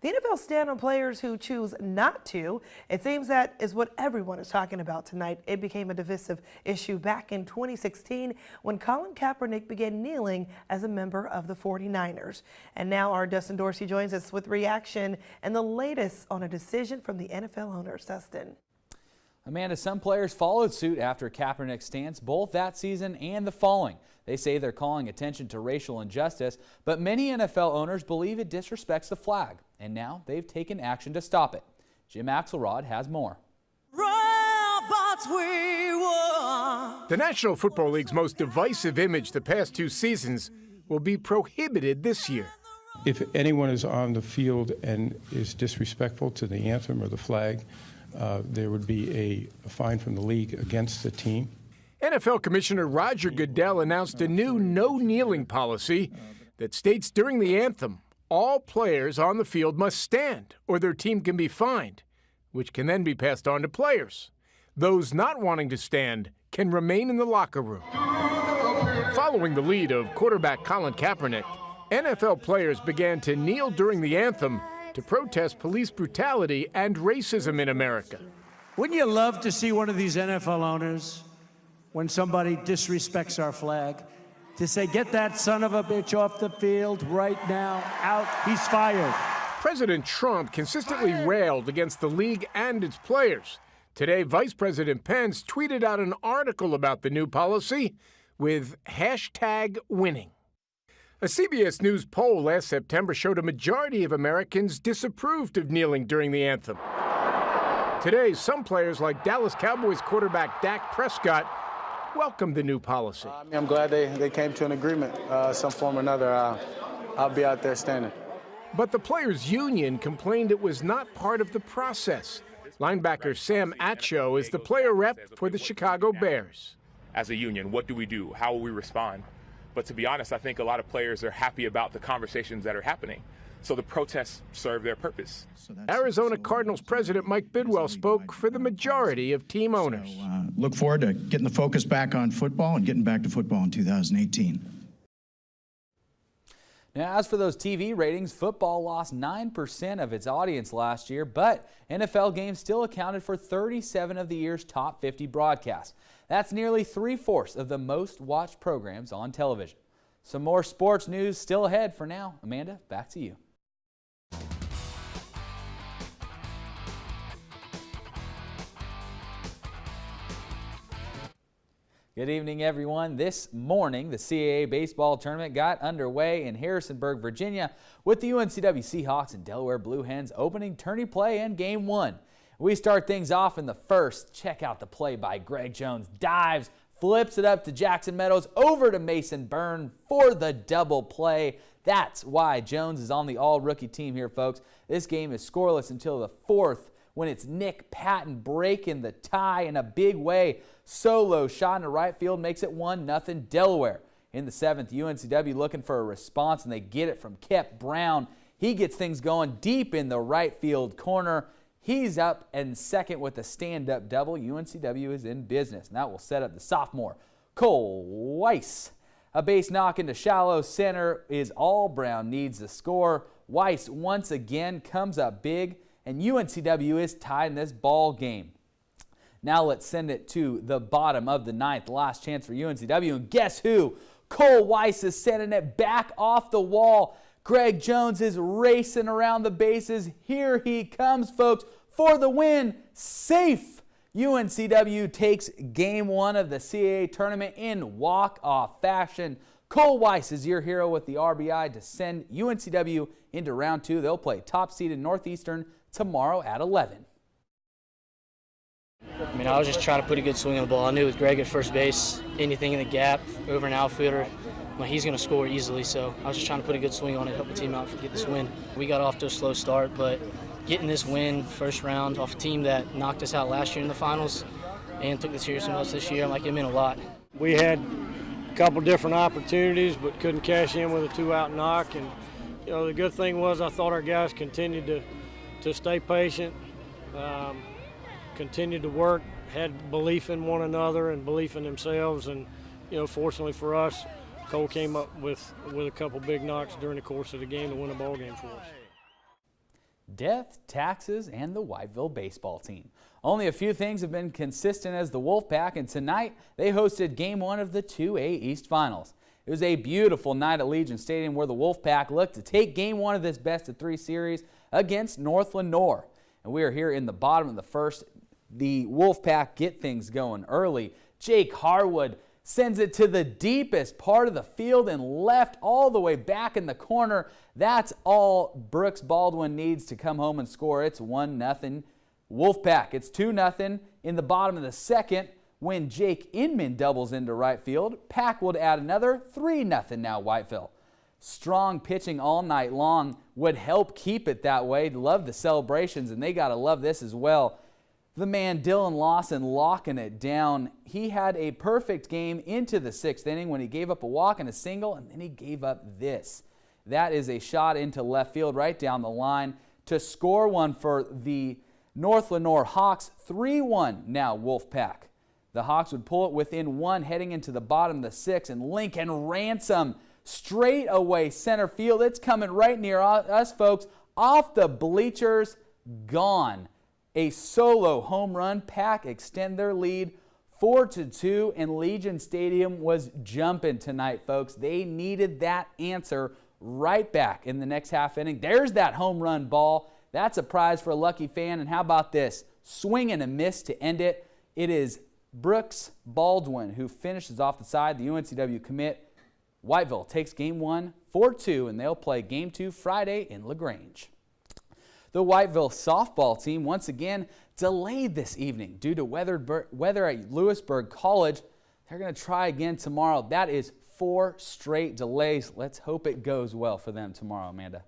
The NFL stand on players who choose not to. It seems that is what everyone is talking about tonight. It became a divisive issue back in 2016 when Colin Kaepernick began kneeling as a member of the 49ers. And now our Dustin Dorsey joins us with reaction and the latest on a decision from the NFL owners. Dustin. Amanda, some players followed suit after Kaepernick's stance, both that season and the following. They say they're calling attention to racial injustice, but many NFL owners believe it disrespects the flag, and now they've taken action to stop it. Jim Axelrod has more. The National Football League's most divisive image the past 2 seasons will be prohibited this year. If anyone is on the field and is disrespectful to the anthem or the flag, there would be a fine from the league against the team. NFL Commissioner Roger Goodell announced a new no-kneeling policy that states during the anthem, all players on the field must stand or their team can be fined, which can then be passed on to players. Those not wanting to stand can remain in the locker room. Following the lead of quarterback Colin Kaepernick, NFL players began to kneel during the anthem to protest police brutality and racism in America. Wouldn't you love to see one of these NFL owners, when somebody disrespects our flag, to say, get that son of a bitch off the field right now, out, he's fired. President Trump consistently railed against the league and its players. Today, Vice President Pence tweeted out an article about the new policy with #winning. A CBS News poll last September showed a majority of Americans disapproved of kneeling during the anthem. Today, some players like Dallas Cowboys quarterback Dak Prescott welcomed the new policy. I'm glad they came to an agreement, some form or another. I'll be out there standing. But the players' union complained it was not part of the process. Linebacker Sam Acho is the player rep for the Chicago Bears. As a union, what do we do? How will we respond? But to be honest, I think a lot of players are happy about the conversations that are happening. So the protests serve their purpose. Arizona Cardinals president Mike Bidwell spoke for the majority of team owners. So, look forward to getting the focus back on football and getting back to football in 2018. Now, as for those TV ratings, football lost 9% of its audience last year, but NFL games still accounted for 37 of the year's top 50 broadcasts. That's nearly 3/4 of the most watched programs on television. Some more sports news still ahead for now. Amanda, back to you. Good evening, everyone. This morning, the CAA baseball tournament got underway in Harrisonburg, Virginia, with the UNCW Seahawks and Delaware Blue Hens opening tourney play and Game 1. We start things off in the first. Check out the play by Greg Jones. Dives, flips it up to Jackson Meadows, over to Mason Byrne for the double play. That's why Jones is on the all-rookie team here, folks. This game is scoreless until the 4th, when it's Nick Patton breaking the tie in a big way. Solo shot into right field makes it 1-0 Delaware. In the 7th, UNCW looking for a response, and they get it from Kep Brown. He gets things going deep in the right field corner. He's up and second with a stand-up double. UNCW is in business, and that will set up the sophomore Cole Weiss. A base knock into shallow center is all Brown needs to score. Weiss once again comes up big, and UNCW is tied in this ball game. Now let's send it to the bottom of the 9th. Last chance for UNCW, and guess who? Cole Weiss is sending it back off the wall. Greg Jones is racing around the bases. Here he comes, folks, for the win. Safe. UNCW takes Game 1 of the CAA tournament in walk-off fashion. Cole Weiss is your hero with the RBI to send UNCW into round 2. They'll play top seeded Northeastern tomorrow at 11. I mean, I was just trying to put a good swing on the ball. I knew with Greg at first base, anything in the gap, over an outfielder, well, he's going to score easily. So I was just trying to put a good swing on it, help the team out get this win. We got off to a slow start, but getting this win first round off a team that knocked us out last year in the finals and took the series from us this year, like, it meant a lot. We had a couple different opportunities, but couldn't cash in with a 2-out knock. And you know, the good thing was I thought our guys continued to stay patient. Continued to work, had belief in one another and belief in themselves, and you know, fortunately for us, Cole came up with a couple big knocks during the course of the game to win a ball game for us. death, taxes, and the Whiteville baseball team. Only a few things have been consistent as the Wolfpack, and tonight they hosted Game 1 of the 2A East Finals. It was a beautiful night at Legion Stadium where the Wolfpack looked to take Game 1 of this best-of-3 series against North Lenoir. And we are here in the bottom of the first. The Wolfpack get things going early. Jake Harwood sends it to the deepest part of the field and left all the way back in the corner. That's all Brooks Baldwin needs to come home and score. It's 1-0 Wolfpack. It's 2-0 in the bottom of the second when Jake Inman doubles into right field. Pack would add another 3-0 now Whiteville. Strong pitching all night long would help keep it that way. Love the celebrations, and they got to love this as well. The man Dylan Lawson locking it down. He had a perfect game into the sixth inning when he gave up a walk and a single, and then he gave up this. That is a shot into left field right down the line to score one for the North Lenoir Hawks. 3-1 now Wolfpack. The Hawks would pull it within one heading into the bottom of the sixth, and Lincoln Ransom straight away center field. It's coming right near us, folks. Off the bleachers, gone. A solo home run. Pack extend their lead 4-2, and Legion Stadium was jumping tonight, folks. They needed that answer right back in the next half inning. There's that home run ball. That's a prize for a lucky fan. And how about this? Swing and a miss to end it. It is Brooks Baldwin who finishes off the side. The UNCW commit. Whiteville takes Game 1 4-2, and they'll play Game 2 Friday in LaGrange. The Whiteville softball team once again delayed this evening due to weather at Lewisburg College. They're going to try again tomorrow. That is 4 straight delays. Let's hope it goes well for them tomorrow, Amanda.